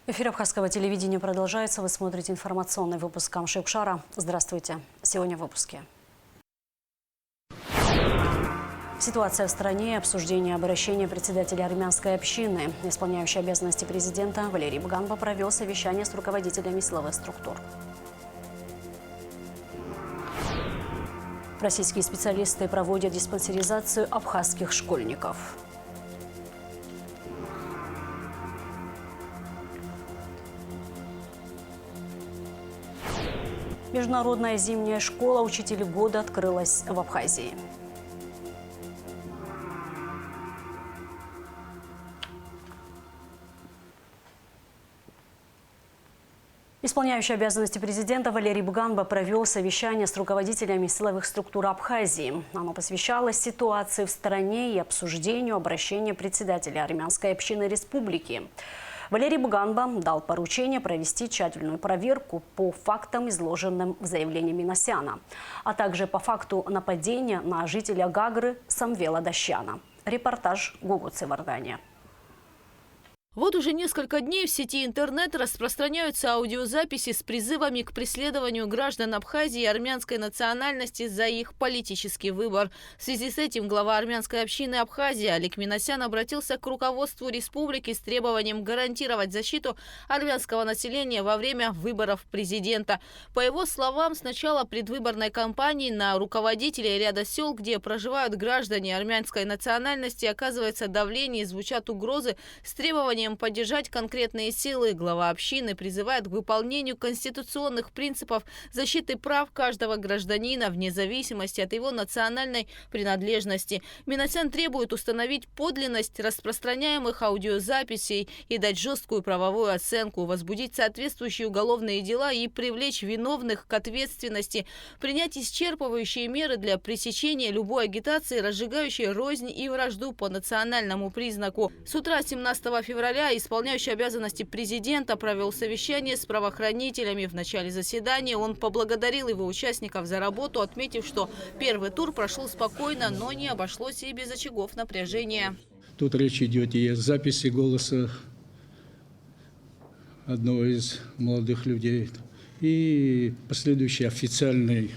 Эфир Абхазского телевидения продолжается. Вы смотрите информационный выпуск Камши-Укшара. Здравствуйте. Сегодня в выпуске. Ситуация в стране, обсуждение обращения председателя армянской общины. Исполняющий обязанности президента Валерий Бганба провел совещание с руководителями силовых структур. Российские специалисты проводят диспансеризацию абхазских школьников. Международная зимняя школа учителей года открылась в Абхазии. Исполняющий обязанности президента Валерий Бганба провел совещание с руководителями силовых структур Абхазии. Оно посвящалось ситуации в стране и обсуждению обращения председателя армянской общины республики. Валерий Бганба дал поручение провести тщательную проверку по фактам, изложенным в заявлении Минасяна, а также по факту нападения на жителя Гагры Самвела Дащана. Репортаж Гугу Цивардания. Вот уже несколько дней в сети интернет распространяются аудиозаписи с призывами к преследованию граждан Абхазии армянской национальности за их политический выбор. В связи с этим глава армянской общины Абхазии Алик Минасян обратился к руководству республики с требованием гарантировать защиту армянского населения во время выборов президента. По его словам, с начала предвыборной кампании на руководителей ряда сел, где проживают граждане армянской национальности, оказывается давление и звучат угрозы с требованием поддержать конкретные силы. Глава общины призывает к выполнению конституционных принципов защиты прав каждого гражданина вне зависимости от его национальной принадлежности. Минасян требует установить подлинность распространяемых аудиозаписей и дать жесткую правовую оценку, возбудить соответствующие уголовные дела и привлечь виновных к ответственности, принять исчерпывающие меры для пресечения любой агитации, разжигающей рознь и вражду по национальному признаку. С утра 17 февраля исполняющий обязанности президента провел совещание с правоохранителями. В начале заседания он поблагодарил его участников за работу, отметив, что первый тур прошел спокойно, но не обошлось и без очагов напряжения. Тут речь идет и о записи голоса одного из молодых людей, и последующей официальным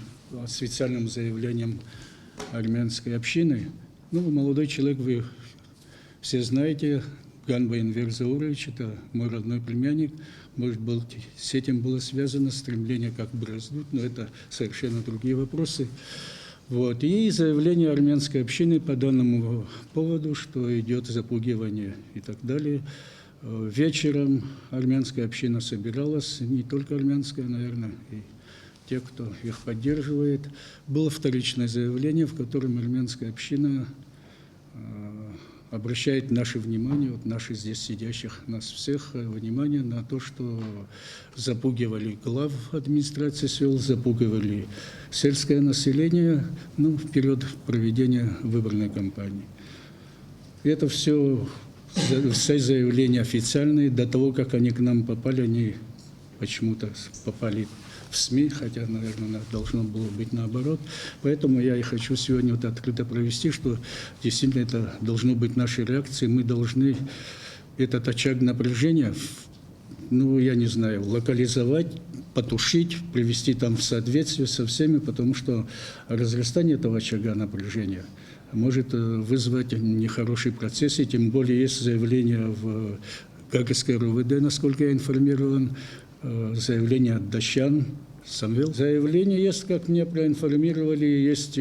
заявлением армянской общины. Молодой человек, вы все знаете, Бганба Энвер Заурович, это мой родной племянник. Может быть, с этим было связано стремление как бы раздуть, но это совершенно другие вопросы. И заявление армянской общины по данному поводу, что идет запугивание и так далее. Вечером армянская община собиралась, не только армянская, наверное, и те, кто их поддерживает. Было вторичное заявление, в котором армянская община обращает наше внимание, наши здесь сидящих, нас всех, внимание на то, что запугивали глав администрации сел, запугивали сельское население в период проведения выборной кампании. Это все заявления официальные. До того, как они к нам попали, они почему-то попали в СМИ, хотя, наверное, должно было быть наоборот. Поэтому я и хочу сегодня открыто провести, что действительно это должно быть нашей реакцией. Мы должны этот очаг напряжения, я не знаю, локализовать, потушить, привести там в соответствие со всеми, потому что разрастание этого очага напряжения может вызвать нехорошие процессы, тем более есть заявление в Гагрской РУВД, насколько я информирован, заявление от Дащан, Самвел. Заявление есть, как меня проинформировали, есть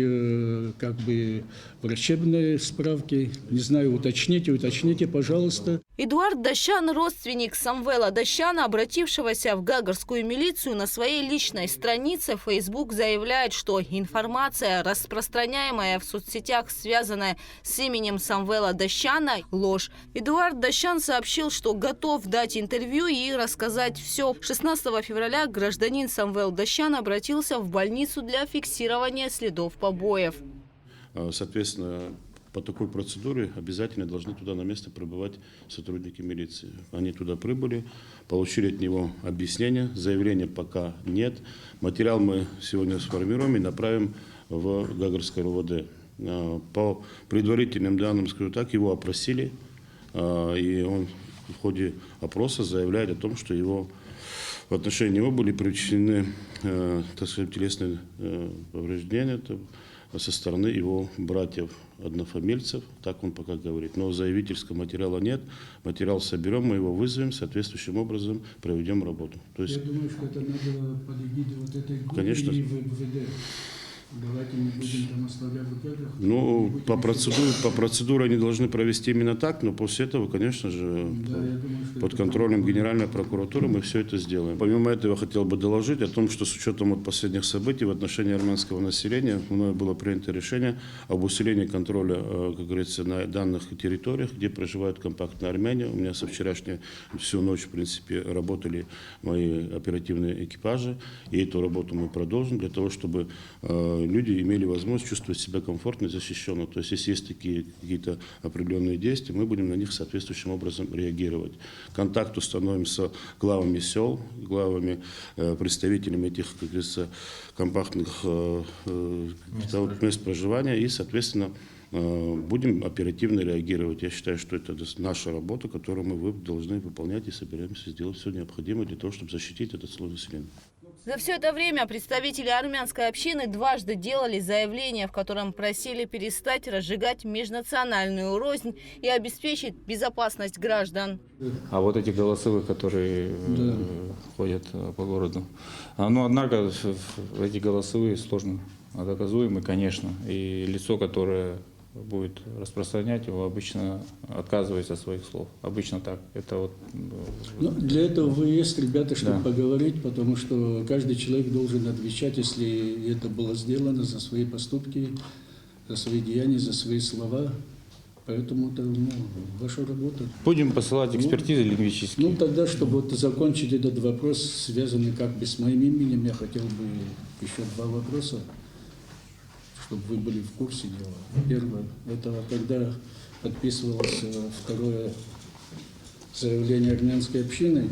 врачебные справки. Не знаю, уточните, пожалуйста. Эдуард Дащан, родственник Самвела Дащана, обратившегося в Гагрскую милицию, на своей личной странице в Facebook заявляет, что информация, распространяемая в соцсетях, связанная с именем Самвела Дащана, ложь. Эдуард Дащан сообщил, что готов дать интервью и рассказать все. 16 февраля гражданин Самвел Дащан обратился в больницу для фиксирования следов побоев. Соответственно, по такой процедуре обязательно должны туда на место прибывать сотрудники милиции. Они туда прибыли, получили от него объяснение, заявления пока нет. Материал мы сегодня сформируем и направим в Гагрское РУВД. По предварительным данным, скажу так, его опросили, и он в ходе опроса заявляет о том, что в отношении него были причинены, так сказать, телесные повреждения со стороны его братьев-однофамильцев, так он пока говорит. Но заявительского материала нет, материал соберем, мы его вызовем, соответствующим образом проведем работу. То есть, Я думаю, что это надо под эгидой вот этой группы конечно. и МВД. Давайте не будем там оставлять в кадрах. ну, по процедуре они должны провести именно так, но после этого, конечно же, Да, я думаю, что под это контролем Генеральной прокуратуры мы все это сделаем. Помимо этого, я хотел бы доложить о том, что с учетом последних событий в отношении армянского населения мною было принято решение об усилении контроля, как говорится, на данных территориях, где проживают компактные армяне. У меня со вчерашней всю ночь, в принципе, работали мои оперативные экипажи, и эту работу мы продолжим для того, чтобы люди имели возможность чувствовать себя комфортно и защищенно. То есть, если есть такие какие-то определенные действия, мы будем на них соответствующим образом реагировать. Контакт установим с главами сел, главами, представителями этих, как говорится, компактных мест проживания и, соответственно, будем оперативно реагировать. Я считаю, что это наша работа, которую мы должны выполнять и собираемся сделать все необходимое для того, чтобы защитить этот слой населения. За все это время представители армянской общины дважды делали заявление, в котором просили перестать разжигать межнациональную рознь и обеспечить безопасность граждан. А вот эти голосовые, которые ходят по городу, ну, однако эти голосовые сложно доказуемы, конечно, и лицо, которое будет распространять его, обычно отказывается от своих слов. Обычно так. Это вот. Ну, для этого вы есть, ребята, чтобы Да. поговорить, потому что каждый человек должен отвечать, если это было сделано, за свои поступки, за свои деяния, за свои слова. Поэтому это ваша работа. Будем посылать экспертизы лингвистические. Ну, тогда, чтобы вот закончить этот вопрос, связанный как бы с моим именем, я хотел бы еще два вопроса, чтобы вы были в курсе дела. Первое, это когда подписывалось второе заявление армянской общины,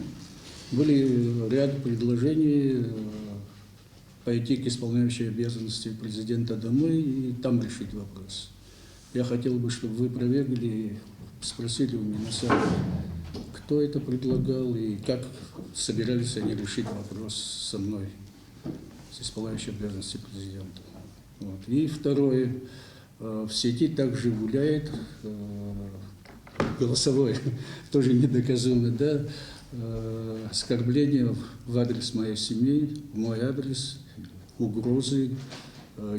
были ряд предложений пойти к исполняющей обязанности президента домой и там решить вопрос. Я хотел бы, чтобы вы проверили, спросили у меня сами, кто это предлагал и как собирались они решить вопрос со мной, с исполняющей обязанности президента. Вот. И второе, в сети также гуляет голосовой, тоже недоказуемый, да, оскорбление в адрес моей семьи, в мой адрес, угрозы.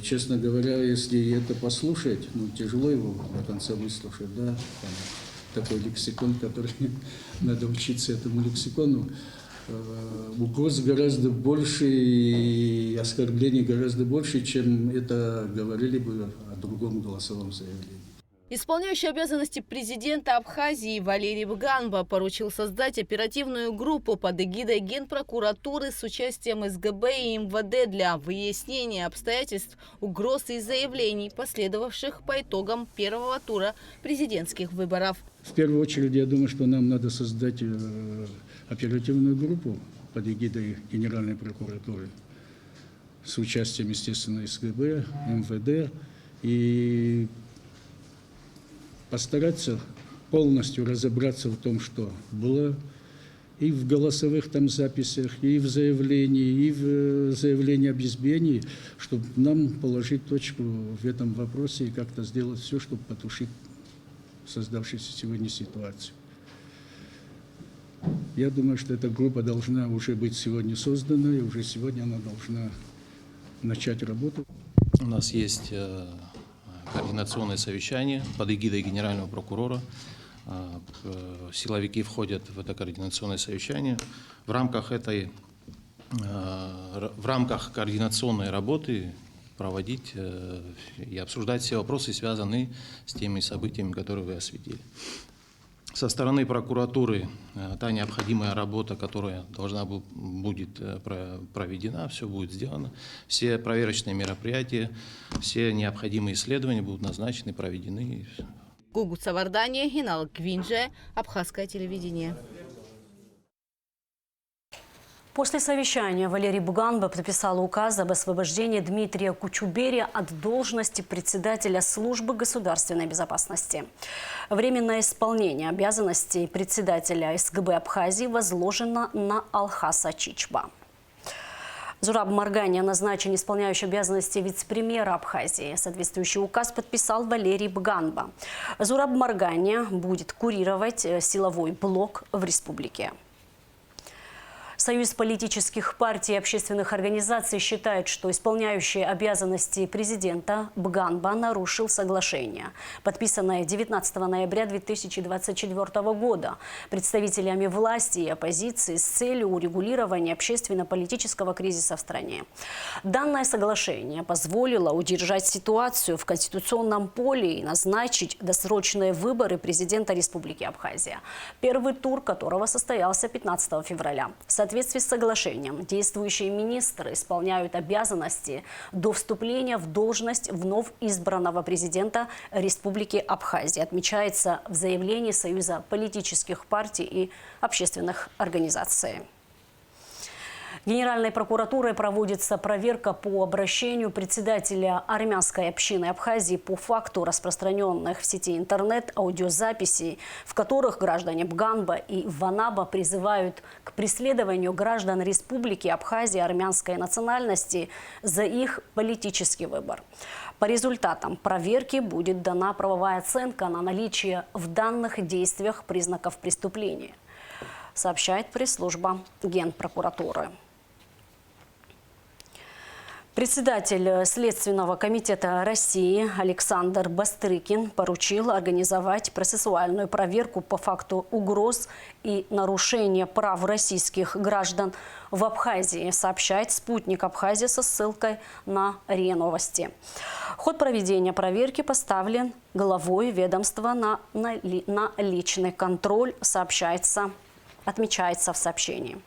Честно говоря, если это послушать, ну, тяжело его до конца выслушать, да, там такой лексикон, который надо учиться этому лексикону. Угроз гораздо больше и оскорблений гораздо больше, чем это говорили бы о другом голосовом заявлении. Исполняющий обязанности президента Абхазии Валерий Буганба поручил создать оперативную группу под эгидой Генпрокуратуры с участием СГБ и МВД для выяснения обстоятельств, угроз и заявлений, последовавших по итогам первого тура президентских выборов. В первую очередь, я думаю, что нам надо создать оперативную группу под эгидой Генеральной прокуратуры с участием, естественно, СГБ, МВД и постараться полностью разобраться в том, что было и в голосовых там записях, и в заявлении об избиении, чтобы нам положить точку в этом вопросе и как-то сделать все, чтобы потушить создавшуюся сегодня ситуацию. Я думаю, что эта группа должна уже быть сегодня создана, и уже сегодня она должна начать работу. У нас есть координационное совещание под эгидой генерального прокурора. Силовики входят в это координационное совещание. В рамках координационной работы проводить и обсуждать все вопросы, связанные с теми событиями, которые вы осветили. Со стороны прокуратуры та необходимая работа, которая должна будет проведена, все будет сделано. Все проверочные мероприятия, все необходимые исследования будут назначены, проведены. Гугут Савардания, Генал Гвинже, Абхазское телевидение. После совещания Валерий Буганба подписал указ об освобождении Дмитрия Кучубери от должности председателя службы государственной безопасности. Временное исполнение обязанностей председателя СГБ Абхазии возложено на Алхаса Чичба. Зураб Марганя назначен исполняющим обязанности вице-премьера Абхазии. Соответствующий указ подписал Валерий Буганба. Зураб Марганя будет курировать силовой блок в республике. Союз политических партий и общественных организаций считает, что исполняющий обязанности президента Буганба нарушил соглашение, подписанное 19 ноября 2024 года представителями власти и оппозиции с целью урегулирования общественно-политического кризиса в стране. Данное соглашение позволило удержать ситуацию в конституционном поле и назначить досрочные выборы президента Республики Абхазия, первый тур которого состоялся 15 февраля. В соответствии с соглашением действующие министры исполняют обязанности до вступления в должность вновь избранного президента Республики Абхазия, отмечается в заявлении Союза политических партий и общественных организаций. Генеральной прокуратурой проводится проверка по обращению председателя армянской общины Абхазии по факту распространенных в сети интернет аудиозаписей, в которых граждане Буганба и Ванаба призывают к преследованию граждан Республики Абхазия армянской национальности за их политический выбор. По результатам проверки будет дана правовая оценка на наличие в данных действиях признаков преступления, сообщает пресс-служба Генпрокуратуры. Председатель Следственного комитета России Александр Бастрыкин поручил организовать процессуальную проверку по факту угроз и нарушения прав российских граждан в Абхазии, сообщает «Спутник Абхазии» со ссылкой на РИА Новости. Ход проведения проверки поставлен главой ведомства на личный контроль, отмечается в сообщении.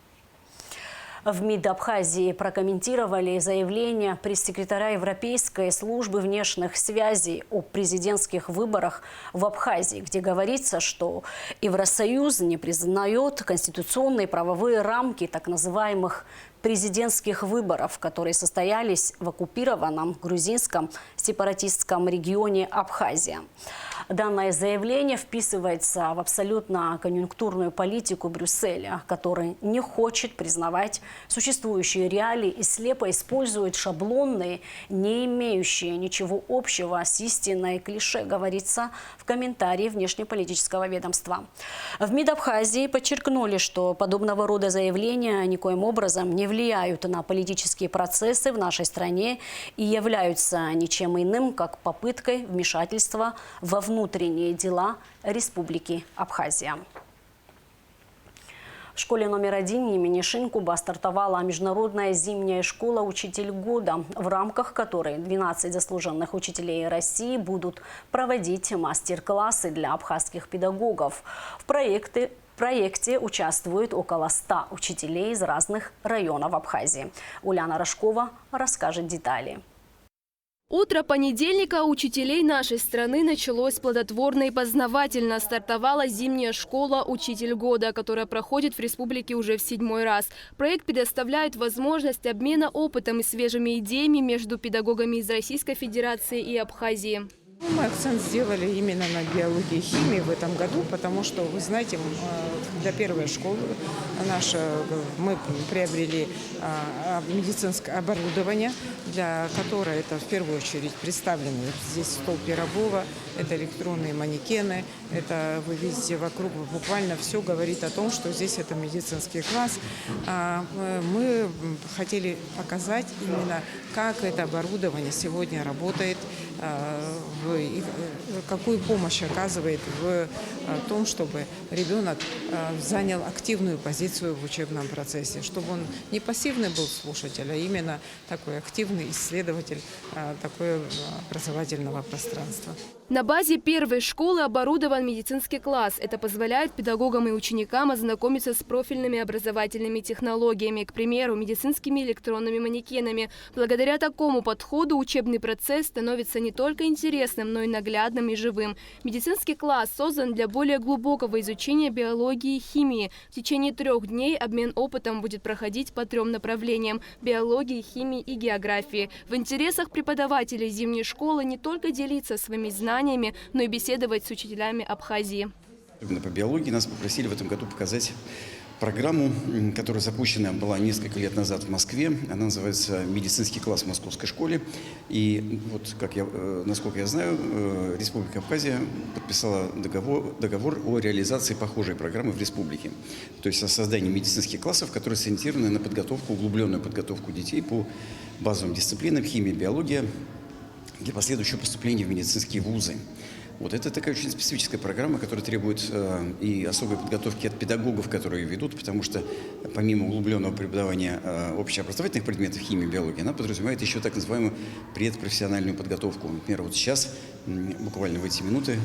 В МИД Абхазии прокомментировали заявление пресс-секретаря Европейской службы внешних связей о президентских выборах в Абхазии, где говорится, что Евросоюз не признает конституционные правовые рамки так называемых президентских выборов, которые состоялись в оккупированном грузинском сепаратистском регионе Абхазия. Данное заявление вписывается в абсолютно конъюнктурную политику Брюсселя, который не хочет признавать существующие реалии и слепо использует шаблонные, не имеющие ничего общего с истиной клише, говорится в комментарии внешнеполитического ведомства. В МИД Абхазии подчеркнули, что подобного рода заявления никоим образом не влияют на политические процессы в нашей стране и являются ничем иным, как попыткой вмешательства во внутренние дела Республики Абхазия. В школе номер 1 имени Шинкуба стартовала международная зимняя школа «Учитель года», в рамках которой 12 заслуженных учителей России будут проводить мастер-классы для абхазских педагогов. В проекте участвуют около 100 учителей из разных районов Абхазии. Уляна Рожкова расскажет детали. Утро понедельника у учителей нашей страны началось плодотворно и познавательно. Стартовала зимняя школа «Учитель года», которая проходит в республике уже в 7-й раз. Проект предоставляет возможность обмена опытом и свежими идеями между педагогами из Российской Федерации и Абхазии. Мы акцент сделали именно на биологии и химии в этом году, потому что, вы знаете, для первой школы мы приобрели медицинское оборудование, для которого это в первую очередь представлено. Здесь стол Пирогова, это электронные манекены, это вы видите вокруг, буквально все говорит о том, что здесь это медицинский класс. Мы хотели показать именно, как это оборудование сегодня работает, какую помощь оказывает в том, чтобы ребенок занял активную позицию в учебном процессе, чтобы он не пассивный был слушатель, а именно такой активный исследователь такого образовательного пространства. На базе первой школы оборудован медицинский класс. Это позволяет педагогам и ученикам ознакомиться с профильными образовательными технологиями, к примеру, медицинскими электронными манекенами. Благодаря такому подходу учебный процесс становится не только интересным, но и наглядным и живым. Медицинский класс создан для более глубокого изучения биологии и химии. В течение 3 дней обмен опытом будет проходить по 3 направлениям – биологии, химии и географии. В интересах преподавателей зимней школы не только делиться своими знаниями, но и беседовать с учителями Абхазии. Именно по биологии нас попросили в этом году показать программу, которая запущена была несколько лет назад в Москве. Она называется «Медицинский класс в московской школе». И вот, насколько я знаю, Республика Абхазия подписала договор о реализации похожей программы в республике. То есть о создании медицинских классов, которые сориентированы на подготовку, углубленную подготовку детей по базовым дисциплинам химия, биология, для последующего поступления в медицинские вузы. Вот это такая очень специфическая программа, которая требует и особой подготовки от педагогов, которые ее ведут, потому что помимо углубленного преподавания общеобразовательных предметов химии и биологии, она подразумевает еще так называемую предпрофессиональную подготовку. Например, вот сейчас, буквально в эти минуты,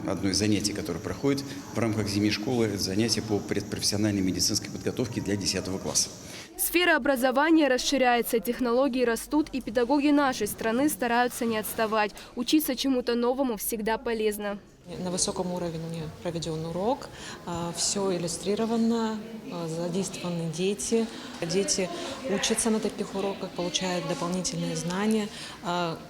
одно из занятий, которое проходит в рамках зимней школы, это занятие по предпрофессиональной медицинской подготовке для 10 класса. Сфера образования расширяется, технологии растут, и педагоги нашей страны стараются не отставать. Учиться чему-то новому всегда полезно. На высоком уровне проведен урок, все иллюстрировано, задействованы дети. Дети учатся на таких уроках, получают дополнительные знания.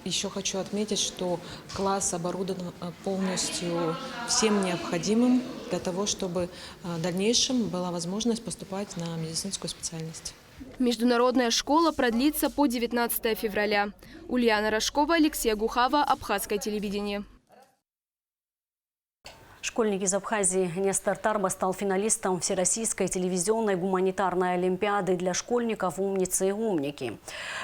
Еще хочу отметить, что класс оборудован полностью всем необходимым для того, чтобы в дальнейшем была возможность поступать на медицинскую специальность. Международная школа продлится по 19 февраля. Ульяна Рожкова, Алексей Гухава, Абхазское телевидение. Школьник из Абхазии Нестор Тарба стал финалистом Всероссийской телевизионной гуманитарной олимпиады для школьников «Умницы и умники».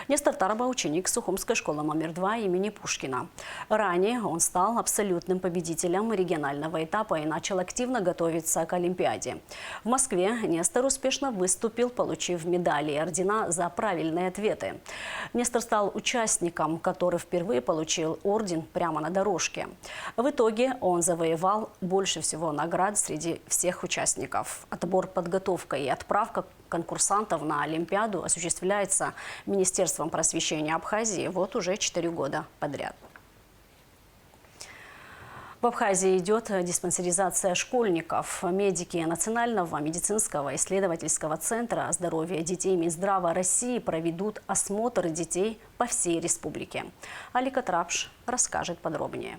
Нестор Тарба – ученик Сухумской школы номер 2 имени Пушкина. Ранее он стал абсолютным победителем регионального этапа и начал активно готовиться к олимпиаде. В Москве Нестор успешно выступил, получив медали и ордена за правильные ответы. Нестор стал участником, который впервые получил орден прямо на дорожке. В итоге он завоевал больше всего наград среди всех участников. Отбор, подготовка и отправка конкурсантов на Олимпиаду осуществляется Министерством просвещения Абхазии вот уже 4 года подряд. В Абхазии идет диспансеризация школьников. Медики Национального медицинского исследовательского центра здоровья детей Минздрава России проведут осмотр детей по всей республике. Алика Трапш расскажет подробнее.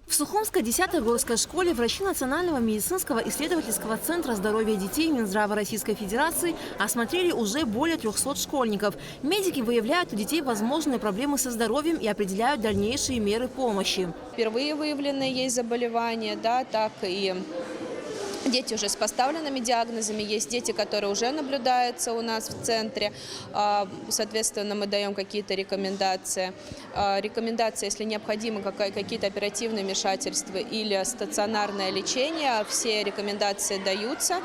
В Сухумской 10-й городской школе врачи Национального медицинского исследовательского центра здоровья детей Минздрава Российской Федерации осмотрели уже более 300 школьников. Медики выявляют у детей возможные проблемы со здоровьем и определяют дальнейшие меры помощи. Впервые выявленные есть заболевания, так и дети уже с поставленными диагнозами, есть дети, которые уже наблюдаются у нас в центре. Соответственно, мы даем какие-то рекомендации. Рекомендации, если необходимы какие-то оперативные вмешательства или стационарное лечение, все рекомендации даются,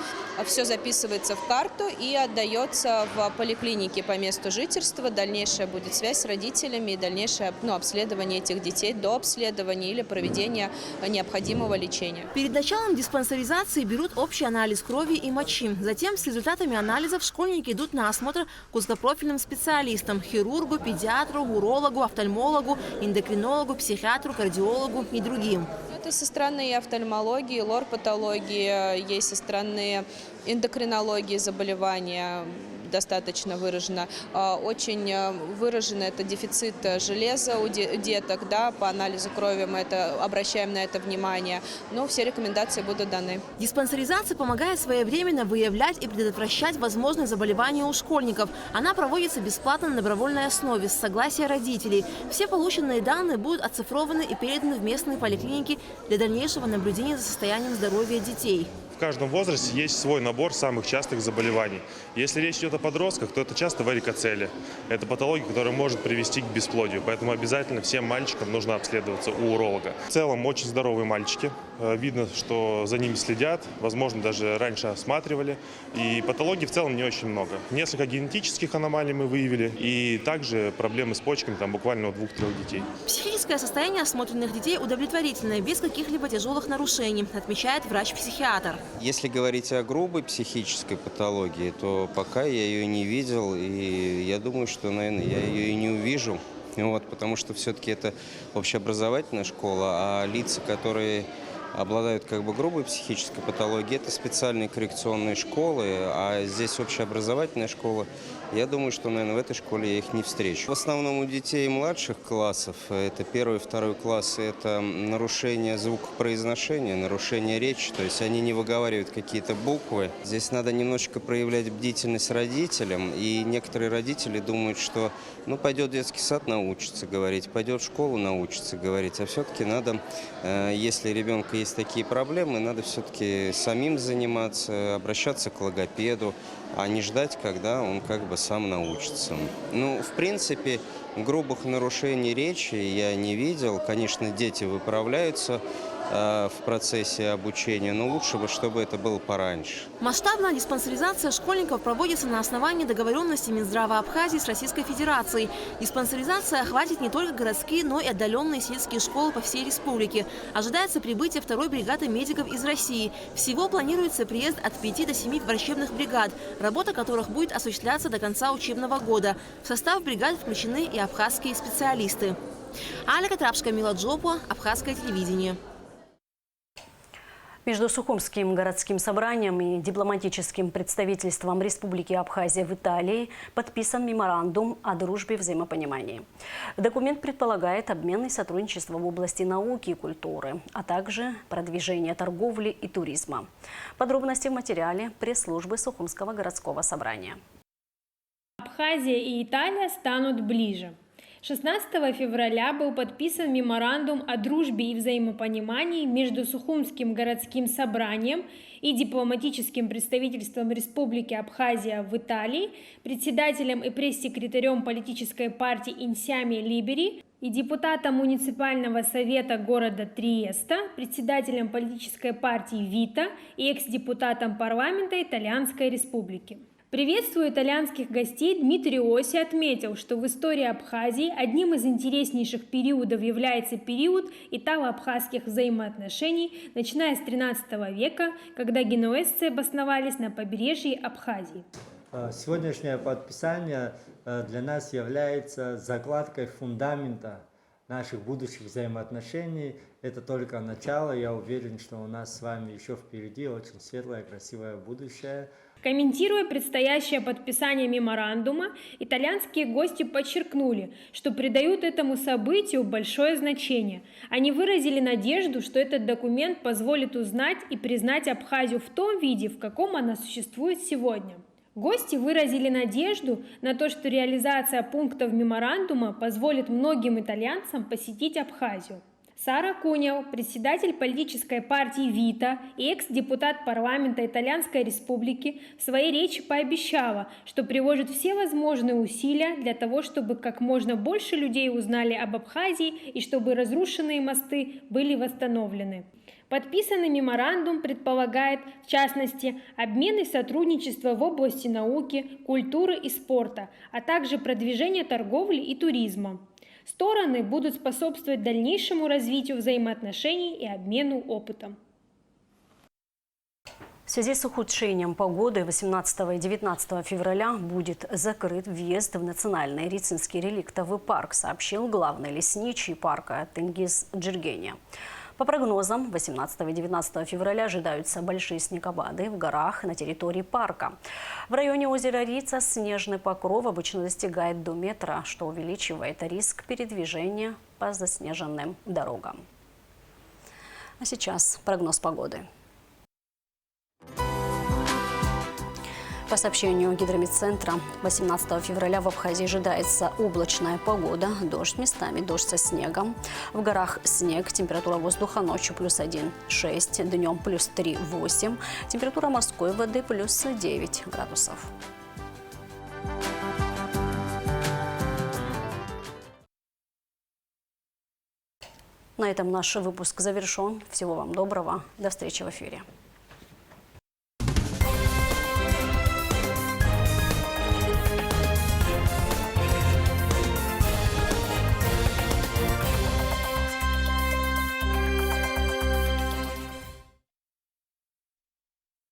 все записывается в карту и отдается в поликлинике по месту жительства. Дальнейшая будет связь с родителями и дальнейшее обследование этих детей до обследования или проведения необходимого лечения. Перед началом диспансеризации берут общий анализ крови и мочи. Затем с результатами анализов школьники идут на осмотр к узкопрофильным специалистам – хирургу, педиатру, урологу, офтальмологу, эндокринологу, психиатру, кардиологу и другим. Это со стороны офтальмологии, лор-патологии, есть со стороны эндокринологии заболевания. Достаточно выражено. Очень выражен это дефицит железа у деток. По анализу крови мы обращаем на это внимание. Но все рекомендации будут даны. Диспансеризация помогает своевременно выявлять и предотвращать возможные заболевания у школьников. Она проводится бесплатно на добровольной основе с согласия родителей. Все полученные данные будут оцифрованы и переданы в местные поликлиники для дальнейшего наблюдения за состоянием здоровья детей. в каждом возрасте есть свой набор самых частых заболеваний. Если речь идет о подростках, то это часто варикоцелия. Это патология, которая может привести к бесплодию. Поэтому обязательно всем мальчикам нужно обследоваться у уролога. В целом очень здоровые мальчики. Видно, что за ними следят. Возможно, даже раньше осматривали. И патологий в целом не очень много. Несколько генетических аномалий мы выявили. И также проблемы с почками там буквально у 2-3 детей. Психическое состояние осмотренных детей удовлетворительное, без каких-либо тяжелых нарушений, отмечает врач-психиатр. Если говорить о грубой психической патологии, то пока я ее не видел, и я думаю, что, наверное, я ее и не увижу. Вот, потому что все-таки это общеобразовательная школа, а лица, которые обладают как бы грубой психической патологией, это специальные коррекционные школы, а здесь общеобразовательная школа. Я думаю, что, наверное, в этой школе я их не встречу. В основном у детей младших классов, это 1 и 2 классы, это нарушение звукопроизношения, нарушение речи, то есть они не выговаривают какие-то буквы. Здесь надо немножечко проявлять бдительность родителям, и некоторые родители думают, что пойдет в детский сад, научится говорить, пойдет в школу, научится говорить, а все-таки надо, если у ребенка есть такие проблемы, надо все-таки самим заниматься, обращаться к логопеду, а не ждать, когда он как бы сам научится. В принципе, грубых нарушений речи я не видел. Конечно, дети выправляются в процессе обучения, но лучше бы, чтобы это было пораньше. Масштабная диспансеризация школьников проводится на основании договоренности Минздрава Абхазии с Российской Федерацией. Диспансеризация охватит не только городские, но и отдаленные сельские школы по всей республике. Ожидается прибытие 2-й бригады медиков из России. Всего планируется приезд от 5 до 7 врачебных бригад, работа которых будет осуществляться до конца учебного года. В состав бригад включены и абхазские специалисты. Аля Катрапская, Мила Джопу, Абхазское телевидение. Между Сухумским городским собранием и дипломатическим представительством Республики Абхазия в Италии подписан меморандум о дружбе и взаимопонимании. Документ предполагает обмен и сотрудничество в области науки и культуры, а также продвижение торговли и туризма. Подробности в материале пресс-службы Сухумского городского собрания. Абхазия и Италия станут ближе. 16 февраля был подписан меморандум о дружбе и взаимопонимании между Сухумским городским собранием и дипломатическим представительством Республики Абхазия в Италии, председателем и пресс-секретарем политической партии Инсями Либери и депутатом муниципального совета города Триеста, председателем политической партии Вита и экс-депутатом парламента Итальянской Республики. Приветствуя итальянских гостей, Дмитрий Оси отметил, что в истории Абхазии одним из интереснейших периодов является период итало-абхазских взаимоотношений, начиная с XIII века, когда генуэзцы обосновались на побережье Абхазии. Сегодняшнее подписание для нас является закладкой фундамента наших будущих взаимоотношений. Это только начало. Я уверен, что у нас с вами еще впереди очень светлое, красивое будущее. Комментируя предстоящее подписание меморандума, итальянские гости подчеркнули, что придают этому событию большое значение. Они выразили надежду, что этот документ позволит узнать и признать Абхазию в том виде, в каком она существует сегодня. Гости выразили надежду на то, что реализация пунктов меморандума позволит многим итальянцам посетить Абхазию. Сара Кунев, председатель политической партии Вита и экс-депутат парламента Итальянской Республики, в своей речи пообещала, что приложит все возможные усилия для того, чтобы как можно больше людей узнали об Абхазии и чтобы разрушенные мосты были восстановлены. Подписанный меморандум предполагает, в частности, обмен и сотрудничество в области науки, культуры и спорта, а также продвижение торговли и туризма. Стороны будут способствовать дальнейшему развитию взаимоотношений и обмену опытом. В связи с ухудшением погоды 18 и 19 февраля будет закрыт въезд в Национальный Рицинский реликтовый парк, сообщил главный лесничий парка Тенгиз Джиргения. По прогнозам, 18 и 19 февраля ожидаются большие снегопады в горах на территории парка. В районе озера Рица снежный покров обычно достигает до метра, что увеличивает риск передвижения по заснеженным дорогам. А сейчас прогноз погоды. По сообщению гидрометцентра, 18 февраля в Абхазии ожидается облачная погода, дождь местами, дождь со снегом. В горах снег, температура воздуха ночью +1,6, днем +3,8, температура морской воды +9 градусов. На этом наш выпуск завершен. Всего вам доброго. До встречи в эфире.